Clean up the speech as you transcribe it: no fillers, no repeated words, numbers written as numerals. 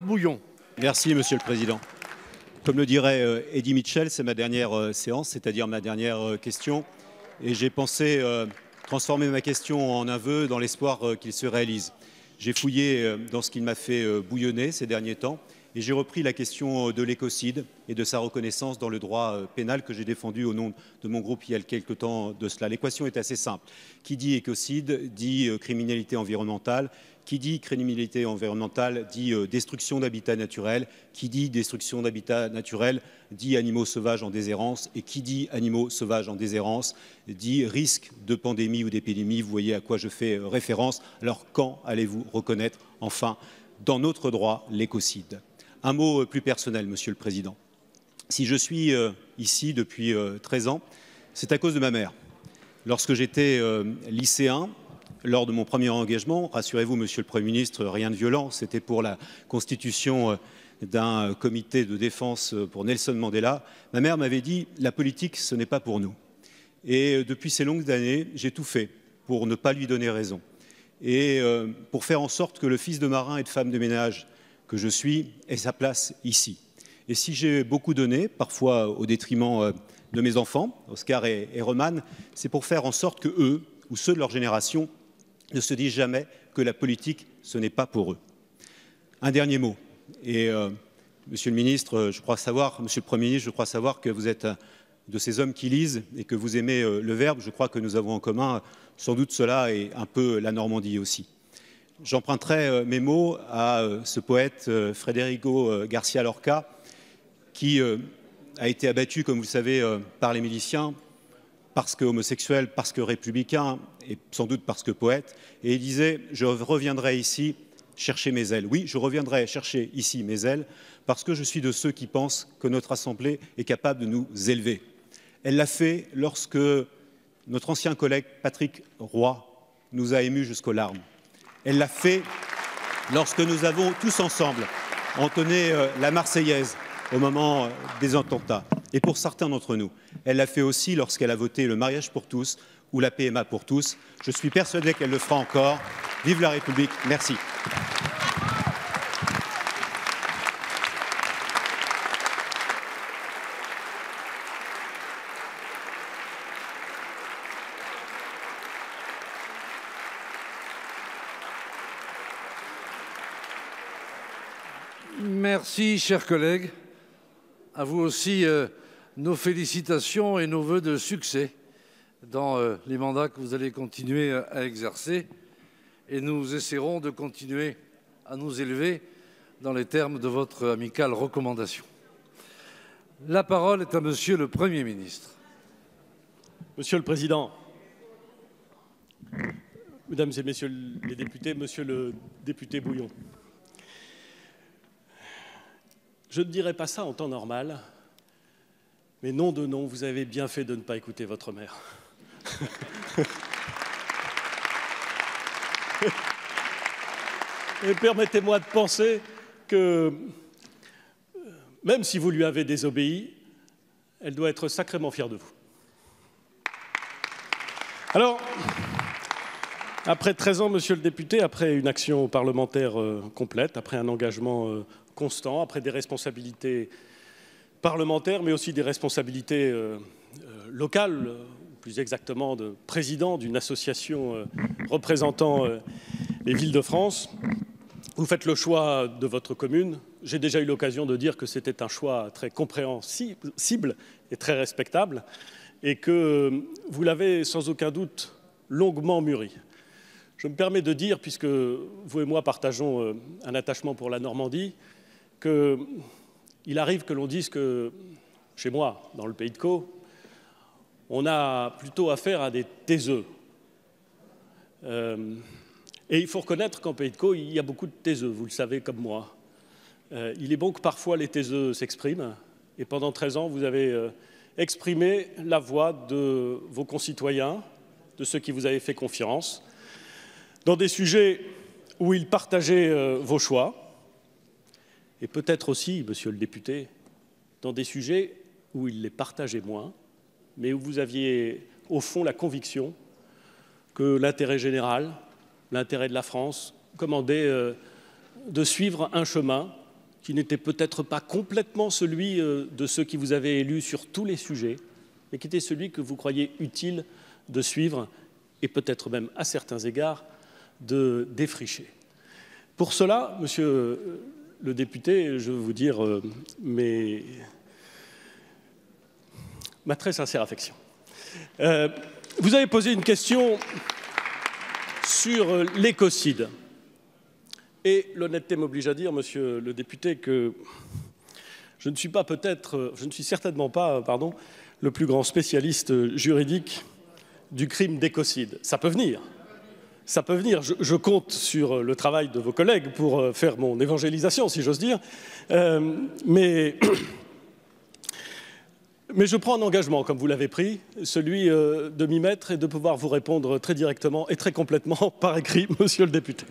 Bouillon. Merci, Monsieur le Président. Comme le dirait Eddie Mitchell, c'est ma dernière séance, c'est-à-dire ma dernière question. Et j'ai pensé transformer ma question en un vœu dans l'espoir qu'il se réalise. J'ai fouillé dans ce qui m'a fait bouillonner ces derniers temps et j'ai repris la question de l'écocide et de sa reconnaissance dans le droit pénal que j'ai défendu au nom de mon groupe il y a quelque temps de cela. L'équation est assez simple. Qui dit écocide dit criminalité environnementale. Qui dit criminalité environnementale dit destruction d'habitat naturel. Qui dit destruction d'habitat naturel dit animaux sauvages en déshérence. Et qui dit animaux sauvages en déshérence dit risque de pandémie ou d'épidémie. Vous voyez à quoi je fais référence. Alors quand allez-vous reconnaître enfin dans notre droit l'écocide? Un mot plus personnel, Monsieur le Président. Si je suis ici depuis 13 ans, c'est à cause de ma mère. Lorsque j'étais lycéen, lors de mon premier engagement, rassurez-vous, Monsieur le Premier ministre, rien de violent, c'était pour la constitution d'un comité de défense pour Nelson Mandela, ma mère m'avait dit « la politique, ce n'est pas pour nous ». Et depuis ces longues années, j'ai tout fait pour ne pas lui donner raison et pour faire en sorte que le fils de marin et de femme de ménage que je suis ait sa place ici. Et si j'ai beaucoup donné, parfois au détriment de mes enfants, Oscar et Roman, c'est pour faire en sorte que eux, ou ceux de leur génération, ne se disent jamais que la politique, ce n'est pas pour eux. Un dernier mot. Et Monsieur le ministre, je crois savoir, Monsieur le Premier ministre, je crois savoir que vous êtes de ces hommes qui lisent et que vous aimez le verbe. Je crois que nous avons en commun sans doute cela et un peu la Normandie aussi. J'emprunterai mes mots à ce poète Federico García Lorca qui a été abattu, comme vous le savez, par les miliciens parce que homosexuel, parce que républicain et sans doute parce que poète. Et il disait « Je reviendrai ici chercher mes ailes ». Oui, je reviendrai chercher ici mes ailes parce que je suis de ceux qui pensent que notre Assemblée est capable de nous élever. Elle l'a fait lorsque notre ancien collègue Patrick Roy nous a émus jusqu'aux larmes. Elle l'a fait lorsque nous avons tous ensemble entonné la Marseillaise au moment des attentats. Et pour certains d'entre nous, elle l'a fait aussi lorsqu'elle a voté le mariage pour tous ou la PMA pour tous. Je suis persuadé qu'elle le fera encore. Vive la République. Merci. Merci, chers collègues. À vous aussi, nos félicitations et nos vœux de succès dans les mandats que vous allez continuer à exercer. Et nous essaierons de continuer à nous élever dans les termes de votre amicale recommandation. La parole est à Monsieur le Premier ministre. Monsieur le Président, Mesdames et Messieurs les députés, Monsieur le député Bouillon, je ne dirais pas ça en temps normal, mais nom de nom, vous avez bien fait de ne pas écouter votre mère. Et permettez-moi de penser que, même si vous lui avez désobéi, elle doit être sacrément fière de vous. Alors, après 13 ans, Monsieur le député, après une action parlementaire complète, après un engagement constant, après des responsabilités parlementaires, mais aussi des responsabilités locales, plus exactement de président d'une association représentant les villes de France, vous faites le choix de votre commune. J'ai déjà eu l'occasion de dire que c'était un choix très compréhensible et très respectable et que vous l'avez sans aucun doute longuement mûri. Je me permets de dire, puisque vous et moi partageons un attachement pour la Normandie, qu'il arrive que l'on dise que, chez moi, dans le Pays de Caux, on a plutôt affaire à des taiseux. Et il faut reconnaître qu'en Pays de Caux, il y a beaucoup de taiseux, vous le savez comme moi. Il est bon que parfois les taiseux s'expriment, et pendant 13 ans, vous avez exprimé la voix de vos concitoyens, de ceux qui vous avaient fait confiance, dans des sujets où ils partageaient vos choix, et peut-être aussi, Monsieur le député, dans des sujets où ils les partageaient moins, mais où vous aviez au fond la conviction que l'intérêt général, l'intérêt de la France, commandait de suivre un chemin qui n'était peut-être pas complètement celui de ceux qui vous avaient élu sur tous les sujets, mais qui était celui que vous croyez utile de suivre et peut-être même, à certains égards, de défricher. Pour cela, monsieur le député, je veux vous dire ma très sincère affection. Vous avez posé une question sur l'écocide. Et l'honnêteté m'oblige à dire, monsieur le député, que je ne suis certainement pas, le plus grand spécialiste juridique du crime d'écocide. Ça peut venir. Ça peut venir. Je compte sur le travail de vos collègues pour faire mon évangélisation, si j'ose dire. Mais je prends un engagement, comme vous l'avez pris, celui de m'y mettre et de pouvoir vous répondre très directement et très complètement par écrit, monsieur le député.